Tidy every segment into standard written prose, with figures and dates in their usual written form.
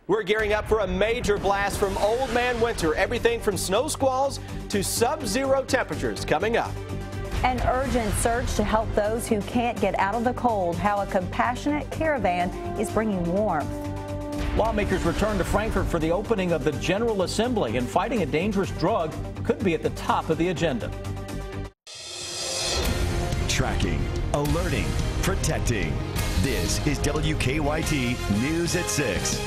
We're gearing up for a major blast from Old Man Winter. Everything from snow squalls to sub-zero temperatures coming up. An urgent search to help those who can't get out of the cold. How a compassionate caravan is bringing warmth. Lawmakers return to Frankfort for the opening of the General Assembly, and fighting a dangerous drug could be at the top of the agenda. Tracking, alerting, protecting. This is WKYT News at 6.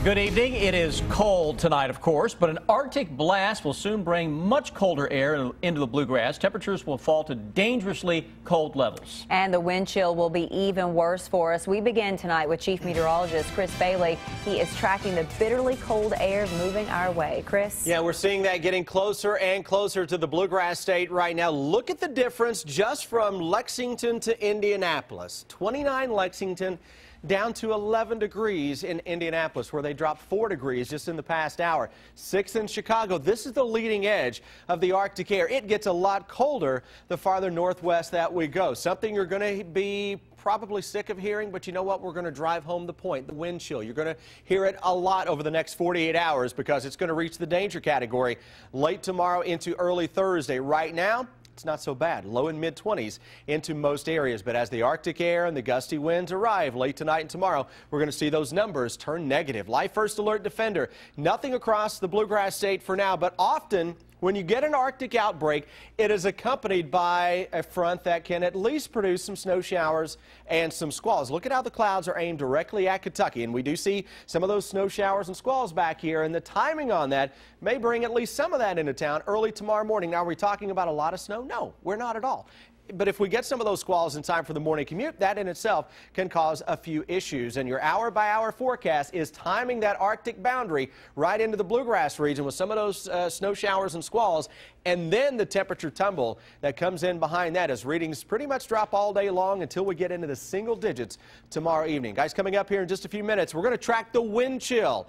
Good evening. It is cold tonight, of course, but an Arctic blast will soon bring much colder air into the bluegrass. Temperatures will fall to dangerously cold levels. And the wind chill will be even worse for us. We begin tonight with Chief Meteorologist Chris Bailey. He is tracking the bitterly cold air moving our way. Chris? Yeah, we're seeing that getting closer and closer to the bluegrass state right now. Look at the difference just from Lexington to Indianapolis. 29 Lexington, down to 11 degrees in Indianapolis, where they dropped 4 degrees just in the past hour. 6 in Chicago. This is the leading edge of the Arctic air. It gets a lot colder the farther northwest that we go. Something you're going to be probably sick of hearing, but you know what? We're going to drive home the point, the wind chill. You're going to hear it a lot over the next 48 hours because it's going to reach the danger category late tomorrow into early Thursday. Right now, it's not so bad. Low and mid-20s into most areas. But as the Arctic air and the gusty winds arrive late tonight and tomorrow, we're going to see those numbers turn negative. Life First Alert Defender. Nothing across the bluegrass state for now, but often when you get an Arctic outbreak, it is accompanied by a front that can at least produce some snow showers and some squalls. Look at how the clouds are aimed directly at Kentucky, and we do see some of those snow showers and squalls back here, and the timing on that may bring at least some of that into town early tomorrow morning. Now, are we talking about a lot of snow? No, we're not at all. But if we get some of those squalls in time for the morning commute, that in itself can cause a few issues. And your hour-by-hour forecast is timing that Arctic boundary right into the bluegrass region with some of those snow showers and squalls. And then the temperature tumble that comes in behind that as readings pretty much drop all day long until we get into the single digits tomorrow evening. Guys, coming up here in just a few minutes, we're going to track the wind chill.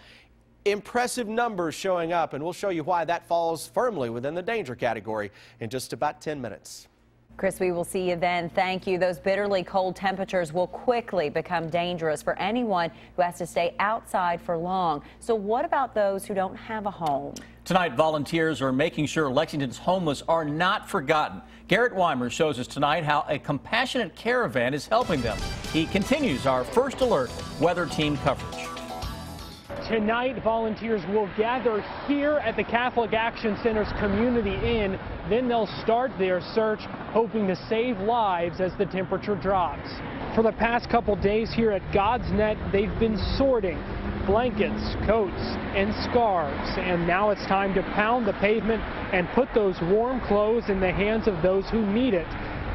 Impressive numbers showing up, and we'll show you why that falls firmly within the danger category in just about 10 minutes. Chris, we will see you then. Thank you. Those bitterly cold temperatures will quickly become dangerous for anyone who has to stay outside for long. So what about those who don't have a home? Tonight, volunteers are making sure Lexington's homeless are not forgotten. Garrett Weimer shows us tonight how a compassionate caravan is helping them. He continues our First Alert weather team coverage. Tonight, volunteers will gather here at the Catholic Action Center's Community Inn. Then they'll start their search, hoping to save lives as the temperature drops. For the past couple days here at God's Net, they've been sorting blankets, coats, and scarves. And now it's time to pound the pavement and put those warm clothes in the hands of those who need it.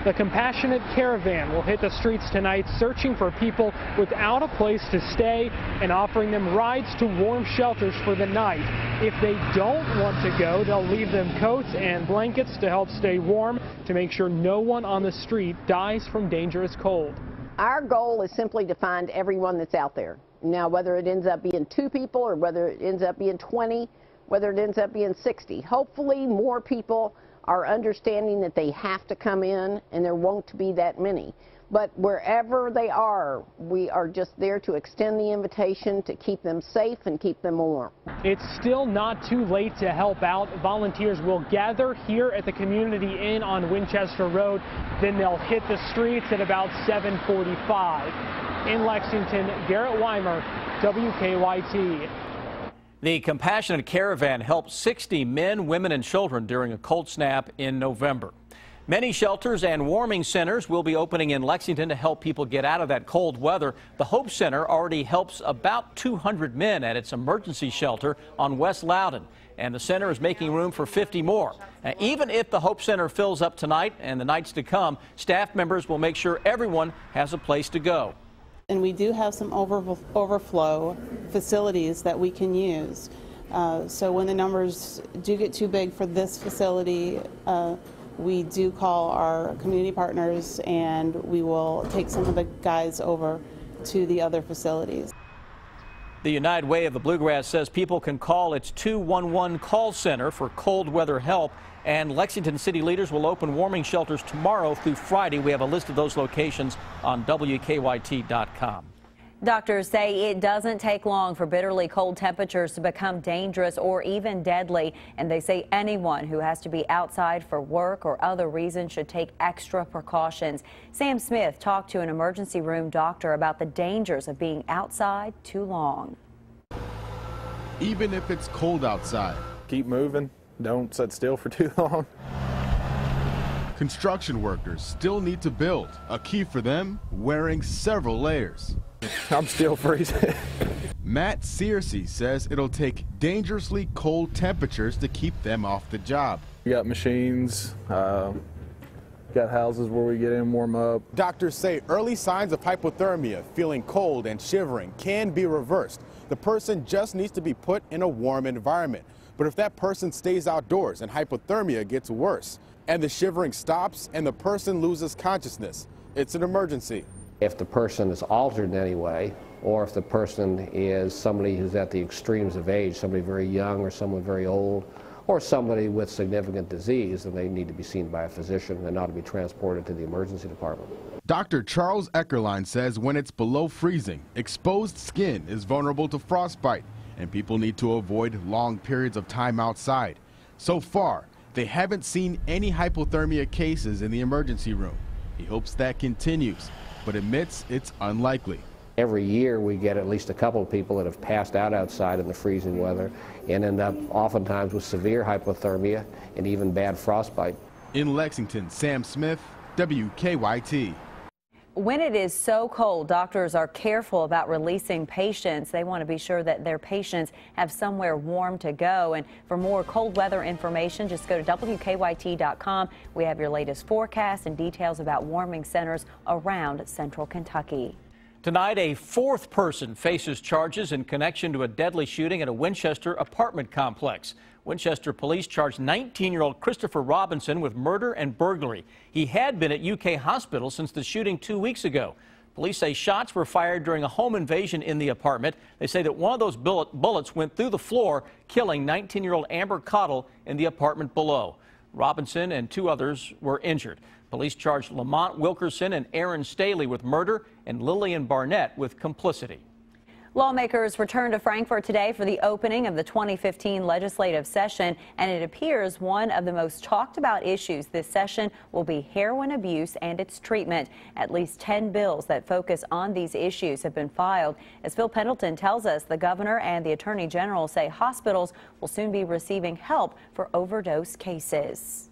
The compassionate caravan will hit the streets tonight, searching for people without a place to stay and offering them rides to warm shelters for the night. If they don't want to go, they'll leave them coats and blankets to help stay warm, to make sure no one on the street dies from dangerous cold. Our goal is simply to find everyone that's out there. Now, whether it ends up being 2 people or whether it ends up being 20, whether it ends up being 60, hopefully more people are understanding that they have to come in, and there won't be that many. But wherever they are, we are just there to extend the invitation to keep them safe and keep them warm. It's still not too late to help out. Volunteers will gather here at the Community Inn on Winchester Road. Then they'll hit the streets at about 7:45. In Lexington, Garrett Weimer, WKYT. The compassionate caravan helped 60 men, women, and children during a cold snap in November. Many shelters and warming centers will be opening in Lexington to help people get out of that cold weather. The Hope Center already helps about 200 men at its emergency shelter on West Loudon, and the center is making room for 50 more. Now, even if the Hope Center fills up tonight and the nights to come, staff members will make sure everyone has a place to go. And we do have some overflow facilities that we can use. So when the numbers do get too big for this facility, we do call our community partners and we will take some of the guys over to the other facilities. The United Way of the Bluegrass says people can call its 211 call center for cold weather help, and Lexington city leaders will open warming shelters tomorrow through Friday. We have a list of those locations on WKYT.com. Doctors say it doesn't take long for bitterly cold temperatures to become dangerous or even deadly, and they say anyone who has to be outside for work or other reasons should take extra precautions. Sam Smith talked to an emergency room doctor about the dangers of being outside too long. Even if it's cold outside, keep moving, don't sit still for too long. Construction workers still need to build. A key for them, wearing several layers. I'm still freezing. Matt Searcy says it'll take dangerously cold temperatures to keep them off the job. We got machines, got houses where we get in, warm up. Doctors say early signs of hypothermia, feeling cold and shivering, can be reversed. The person just needs to be put in a warm environment. But if that person stays outdoors and hypothermia gets worse, and the shivering stops and the person loses consciousness, it's an emergency. If the person is altered in any way, or if the person is somebody who's at the extremes of age, somebody very young or someone very old, or somebody with significant disease, then they need to be seen by a physician and not to be transported to the emergency department. Dr. Charles Eckerline says when it's below freezing, exposed skin is vulnerable to frostbite, and people need to avoid long periods of time outside. So far, they haven't seen any hypothermia cases in the emergency room. He hopes that continues, but admits it's unlikely. Every year we get at least a couple of people that have passed out outside in the freezing weather and end up oftentimes with severe hypothermia and even bad frostbite. In Lexington, Sam Smith, WKYT. When it is so cold, doctors are careful about releasing patients. They want to be sure that their patients have somewhere warm to go. And for more cold weather information, just go to WKYT.com. We have your latest forecast and details about warming centers around central Kentucky. Tonight, a fourth person faces charges in connection to a deadly shooting at a Winchester apartment complex. Winchester police charged 19-year-old Christopher Robinson with murder and burglary. He had been at UK Hospital since the shooting 2 weeks ago. Police say shots were fired during a home invasion in the apartment. They say that one of those bullets went through the floor, killing 19-year-old Amber Cottle in the apartment below. Robinson and two others were injured. Police charged Lamont Wilkerson and Aaron Staley with murder and Lillian Barnett with complicity. Lawmakers returned to Frankfort today for the opening of the 2015 legislative session, and it appears one of the most talked about issues this session will be heroin abuse and its treatment. At least 10 bills that focus on these issues have been filed. As Phil Pendleton tells us, the governor and the attorney general say hospitals will soon be receiving help for overdose cases.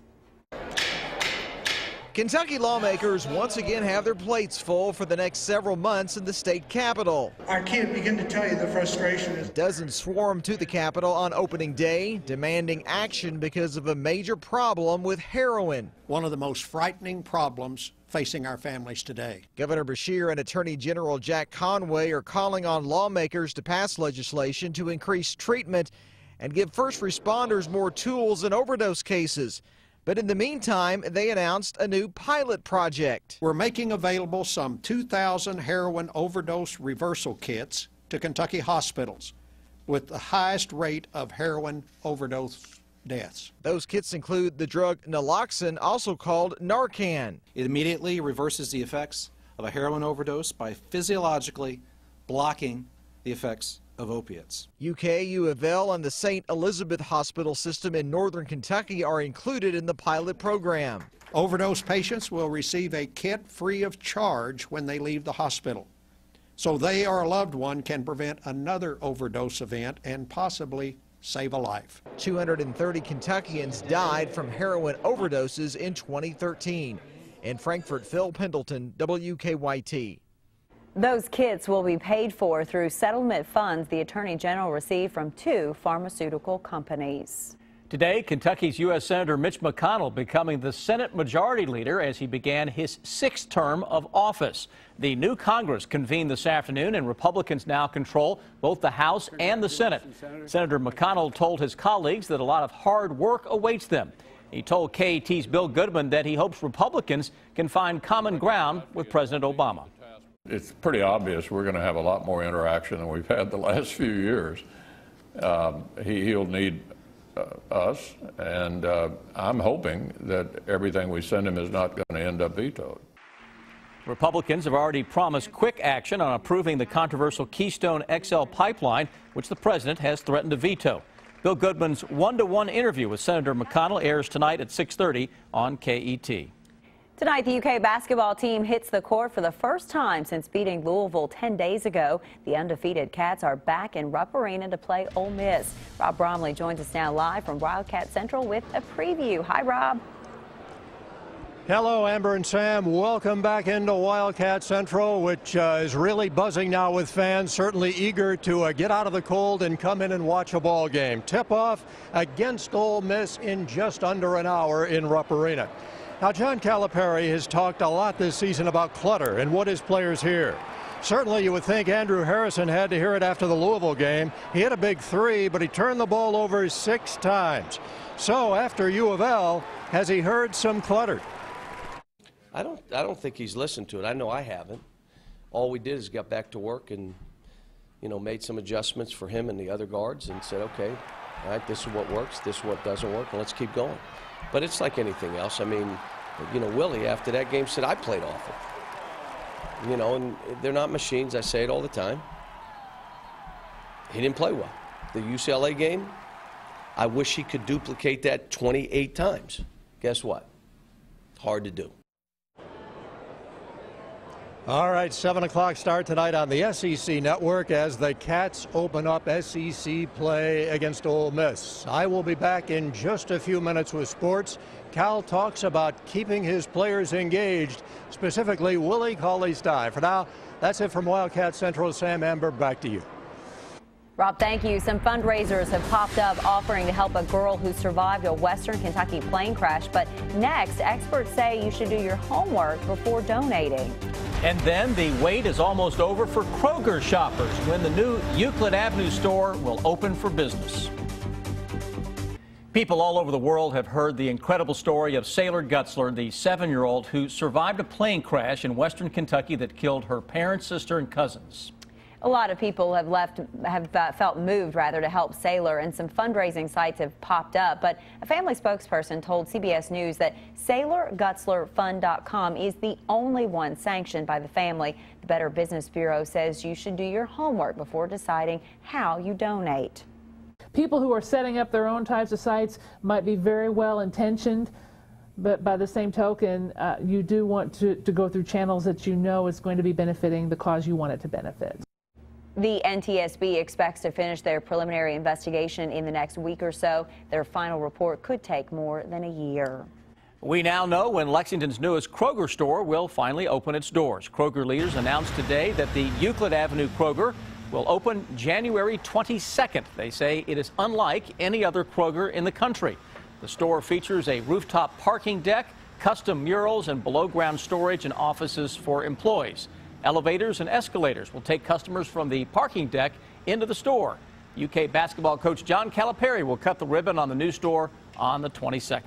Kentucky lawmakers once again have their plates full for the next several months in the state capitol. I can't begin to tell you the frustration. Dozens swarm to the Capitol on opening day, demanding action because of a major problem with heroin. One of the most frightening problems facing our families today. Governor Beshear and Attorney General Jack Conway are calling on lawmakers to pass legislation to increase treatment and give first responders more tools in overdose cases. But in the meantime, they announced a new pilot project. We're making available some 2,000 heroin overdose reversal kits to Kentucky hospitals with the highest rate of heroin overdose deaths. Those kits include the drug naloxone, also called Narcan. It immediately reverses the effects of a heroin overdose by physiologically blocking the effects of opiates. UK, U of L, and the St. Elizabeth Hospital System in northern Kentucky are included in the pilot program. Overdose patients will receive a kit free of charge when they leave the hospital, so they or a loved one can prevent another overdose event and possibly save a life. 230 Kentuckians died from heroin overdoses in 2013. In Frankfort, Phil Pendleton, WKYT. Those kits will be paid for through settlement funds the Attorney General received from 2 pharmaceutical companies. Today, Kentucky's U.S. Senator Mitch McConnell becoming the Senate Majority Leader as he began his 6th term of office. The new Congress convened this afternoon, and Republicans now control both the House and the Senate. Senator McConnell told his colleagues that a lot of hard work awaits them. He told KAT's Bill Goodman that he hopes Republicans can find common ground with President Obama. It's pretty obvious we're going to have a lot more interaction than we've had the last few years. He'll need us, and I'm hoping that everything we send him is not going to end up vetoed. Republicans have already promised quick action on approving the controversial Keystone XL pipeline, which the president has threatened to veto. Bill Goodman's one-to-one interview with Senator McConnell airs tonight at 6:30 on KET. Tonight, the UK basketball team hits the court for the first time since beating Louisville 10 days ago. The undefeated Cats are back in Rupp Arena to play Ole Miss. Rob Bromley joins us now live from Wildcat Central with a preview. Hi, Rob. Hello, Amber and Sam. Welcome back into Wildcat Central, which is really buzzing now with fans, certainly eager to get out of the cold and come in and watch a ball game. Tip-off against Ole Miss in just under an hour in Rupp Arena. Now, John Calipari has talked a lot this season about clutter and what his players hear. Certainly, you would think Andrew Harrison had to hear it after the Louisville game. He hit a big three, but he turned the ball over 6 times. So, after U of L, has he heard some clutter? I don't think he's listened to it. I know I haven't. All we did is got back to work and, made some adjustments for him and the other guards and said, okay, all right, this is what works, this is what doesn't work, and let's keep going. But it's like anything else. I mean, Willie after that game said, I played awful. And they're not machines. I say it all the time. He didn't play well. The UCLA game, I wish he could duplicate that 28 times. Guess what? Hard to do. All right, 7 o'clock start tonight on the SEC Network as the Cats open up SEC play against Ole Miss. I will be back in just a few minutes with sports. Cal talks about keeping his players engaged, specifically Willie Cauley-Stein. For now, that's it from Wildcat Central. Sam, Amber, back to you. Rob, thank you. Some fundraisers have popped up offering to help a girl who survived a Western Kentucky plane crash. But next, experts say you should do your homework before donating. And then the wait is almost over for Kroger shoppers when the new Euclid Avenue store will open for business. People all over the world have heard the incredible story of Sailor Gutzler, the 7-year-old who survived a plane crash in Western Kentucky that killed her parents, sister, and cousins. A lot of people have felt moved to help Sailor, and some fundraising sites have popped up. But a family spokesperson told CBS News that SailorGutzlerFund.com is the only one sanctioned by the family. The Better Business Bureau says you should do your homework before deciding how you donate. People who are setting up their own types of sites might be very well intentioned, but by the same token, you do want to go through channels that you know is going to be benefiting the cause you want it to benefit. The NTSB expects to finish their preliminary investigation in the next week or so. Their final report could take more than a year. We now know when Lexington's newest Kroger store will finally open its doors. Kroger leaders announced today that the Euclid Avenue Kroger will open January 22nd. They say it is unlike any other Kroger in the country. The store features a rooftop parking deck, custom murals, and below-ground storage and offices for employees. Elevators and escalators will take customers from the parking deck into the store. UK basketball coach John Calipari will cut the ribbon on the new store on the 22nd.